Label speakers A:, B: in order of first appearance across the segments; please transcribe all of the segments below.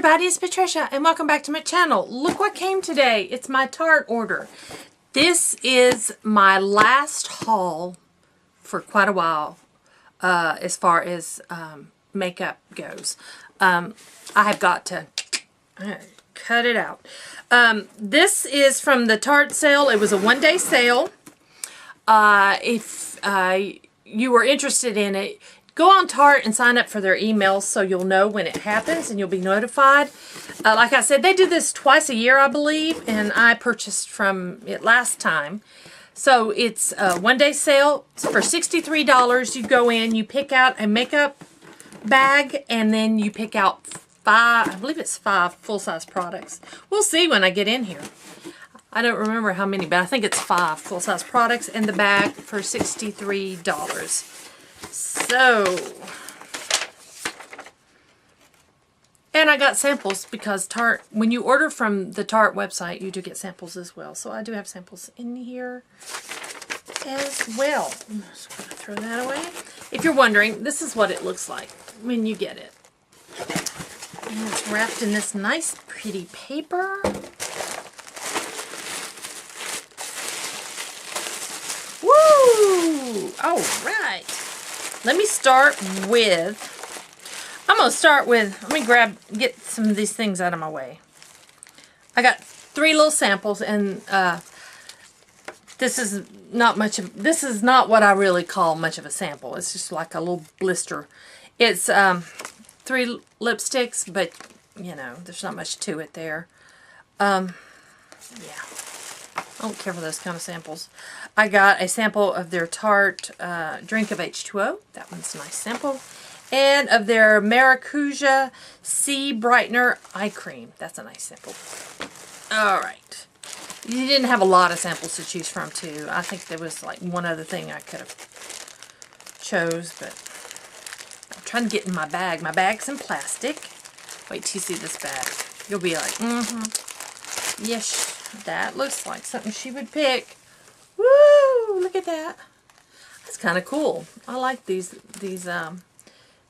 A: everybody, it's Patricia and welcome back to my channel. Look what came today. It's my Tarte order. This is my last haul for quite a while as far as makeup goes. I have got to cut it out. This is from the Tarte sale. It was a one-day sale. If you were interested in it, go on Tarte and sign up for their emails so you'll know when it happens and you'll be notified. Like I said, they do this twice a year, I believe, and I purchased from it last time. So it's a one-day sale. So for $63, you go in, you pick out a makeup bag, and then you pick out I believe it's 5 full-size products. We'll see when I get in here. I don't remember how many, but I think it's 5 full-size products in the bag for $63. So, and I got samples because Tarte, when you order from the Tarte website, you do get samples as well. So I do have samples in here as well. I'm just going to throw that away. If you're wondering, this is what it looks like when you get it. And it's wrapped in this nice, pretty paper. Woo! All right. Let me start with, let me get some of these things out of my way. I got 3 little samples, and this is not what I really call much of a sample. It's just like a little blister. It's 3 lipsticks, but you know, there's not much to it there. Yeah. I don't care for those kind of samples. I got a sample of their Tarte Drink of H2O. That one's a nice sample. And of their Maracuja Sea Brightener Eye Cream. That's a nice sample. Alright. You didn't have a lot of samples to choose from, too. I think there was like one other thing I could have chose, but I'm trying to get in my bag. My bag's in plastic. Wait till you see this bag. You'll be like, yes. That looks like something she would pick. Woo! Look at that. That's kind of cool. I like these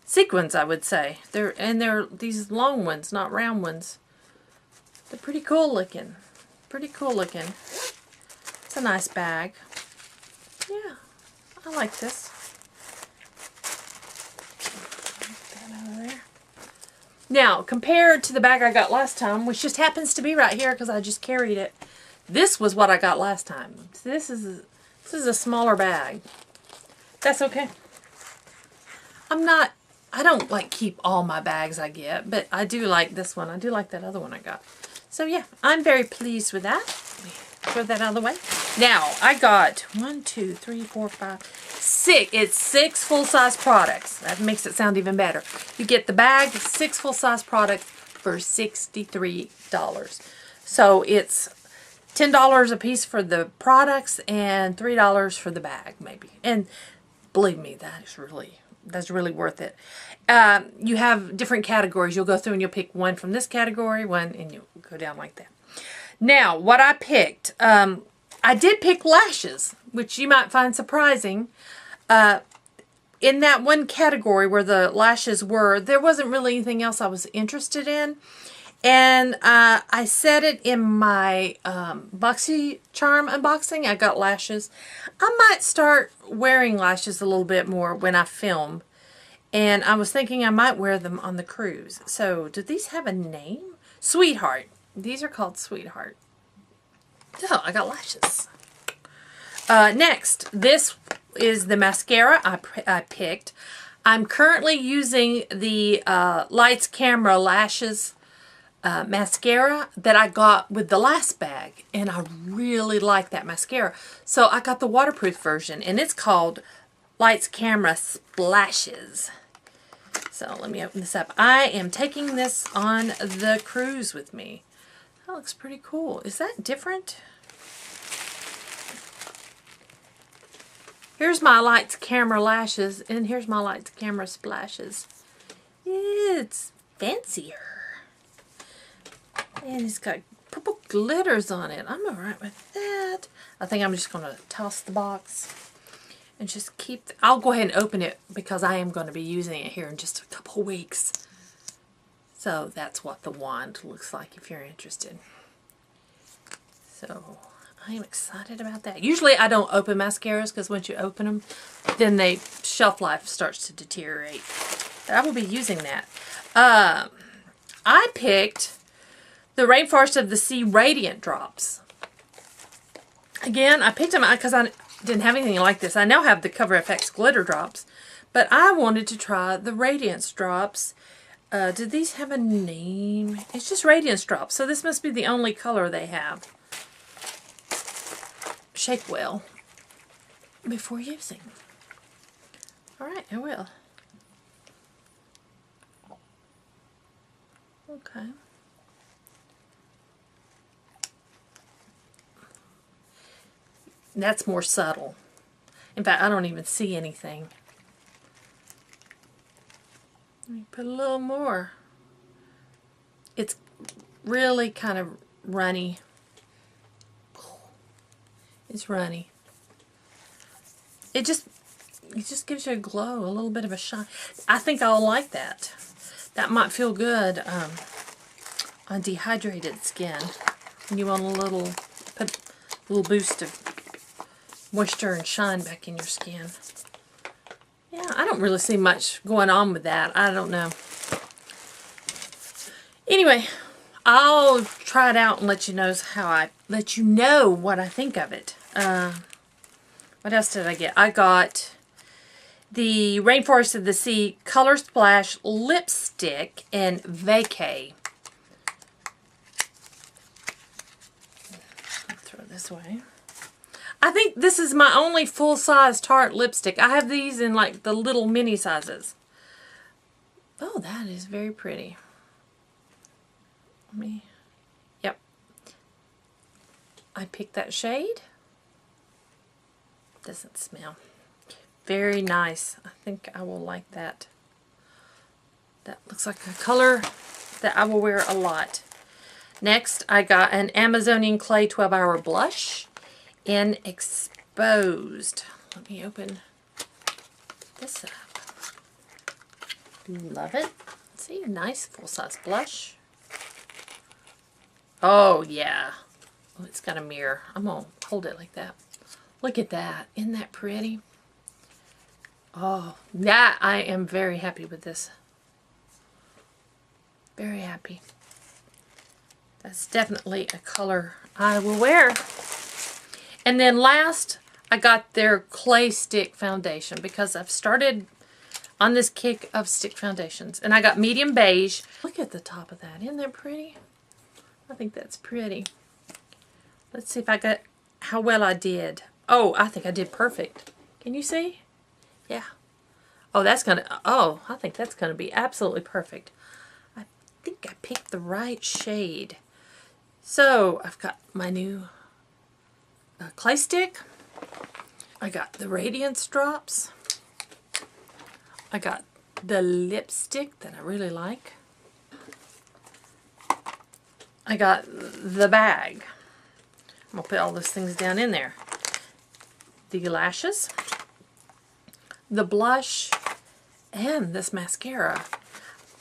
A: sequins, I would say. They're these long ones, not round ones. They're pretty cool looking. Pretty cool looking. It's a nice bag. Yeah, I like this. Put that out of there. Now, compared to the bag I got last time, which just happens to be right here because I just carried it, this was what I got last time. This is a smaller bag. That's okay. I don't like keep all my bags I get, but I do like this one. I do like that other one I got. So yeah, I'm very pleased with that. Throw that out of the way. Now, I got 1, 2, 3, 4, 5, 6. It's 6 full-size products. That makes it sound even better. You get the bag, 6 full-size products for $63. So it's $10 a piece for the products and $3 for the bag, maybe. And believe me, that's really worth it. You have different categories. You'll go through and you'll pick one from this category, one, and you'll go down like that. Now, what I picked, I did pick lashes, which you might find surprising. In that one category where the lashes were, there wasn't really anything else I was interested in. And I said it in my BoxyCharm unboxing. I got lashes. I might start wearing lashes a little bit more when I film. And I was thinking I might wear them on the cruise. So, do these have a name? Sweetheart. These are called Sweetheart. Oh, I got lashes. Next, this is the mascara I picked. I'm currently using the Lights Camera Lashes mascara that I got with the last bag. And I really like that mascara. So I got the waterproof version. And it's called Lights Camera Splashes. So let me open this up. I am taking this on the cruise with me. That looks pretty cool. Is that different? Here's my Lights Camera Lashes, and here's my Lights Camera Splashes. It's fancier. And it's got purple glitters on it. I'm alright with that. I think I'm just going to toss the box and just keep... I'll go ahead and open it because I am going to be using it here in just a couple weeks. So that's what the wand looks like if you're interested. So I am excited about that. Usually I don't open mascaras because once you open them, then they shelf life starts to deteriorate. But I will be using that. I picked the Rainforest of the Sea Radiant Drops. Again, I picked them out because I didn't have anything like this. I now have the Cover FX glitter drops, but I wanted to try the Radiance drops. Did these have a name? It's just Radiance drops, so this must be the only color they have. Shake well before using. Alright, I will. Okay. That's more subtle. In fact, I don't even see anything. Let me put a little more. It's really kind of runny. It's runny. It just gives you a glow, a little bit of a shine. I think I'll like that. That might feel good on dehydrated skin. And you want put a little boost of moisture and shine back in your skin. Yeah, I don't really see much going on with that. I don't know. Anyway, I'll try it out and let you know what I think of it. What else did I get? I got the Rainforest of the Sea Color Splash Lipstick in Vacay. Throw this away. I think this is my only full-size Tarte lipstick. I have these in like the little mini sizes. Oh, that is very pretty. Yep. I picked that shade. Doesn't smell. Very nice. I think I will like that. That looks like a color that I will wear a lot. Next, I got an Amazonian Clay 12-Hour Blush in Exposed. Let me open this up. Love it. See, nice full-size blush. Oh, yeah. Oh, it's got a mirror. I'm going to hold it like that. Look at that. Isn't that pretty? Oh, that I am very happy with this. Very happy. That's definitely a color I will wear. And then last, I got their Clay Stick Foundation because I've started on this kick of stick foundations. And I got medium beige. Look at the top of that. Isn't that pretty? I think that's pretty. Let's see if I got how well I did. Oh, I think I did perfect. Can you see? Yeah. Oh, I think that's gonna be absolutely perfect. I think I picked the right shade. So I've got my new clay stick. I got the Radiance drops. I got the lipstick that I really like. I got the bag. I'm gonna put all those things down in there. The lashes, the blush, and this mascara.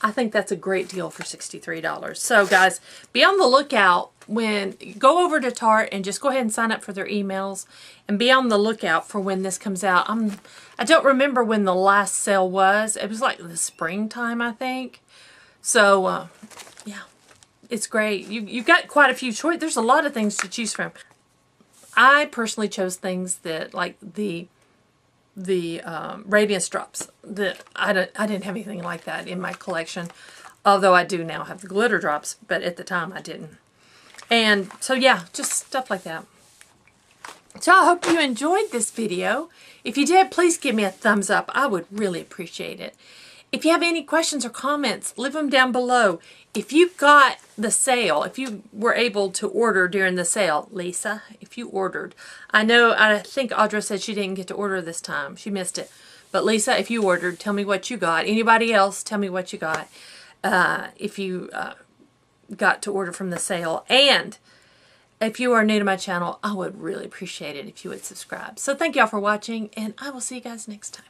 A: I think that's a great deal for $63. So guys, be on the lookout when go over to Tarte and just go ahead and sign up for their emails and be on the lookout for when this comes out. I don't remember when the last sale was. It was like the springtime, I think. So yeah, it's great. You've got quite a few choices. There's a lot of things to choose from. I personally chose things that like the Radiance drops. I didn't have anything like that in my collection, although I do now have the glitter drops, but at the time I didn't. And so yeah, just stuff like that. So I hope you enjoyed this video. If you did, please give me a thumbs up. I would really appreciate it. If you have any questions or comments, leave them down below. If you got the sale, if you were able to order during the sale, Lisa, if you ordered. I think Audra said she didn't get to order this time. She missed it. But Lisa, if you ordered, tell me what you got. Anybody else, tell me what you got. If you got to order from the sale. And if you are new to my channel, I would really appreciate it if you would subscribe. So thank y'all for watching, and I will see you guys next time.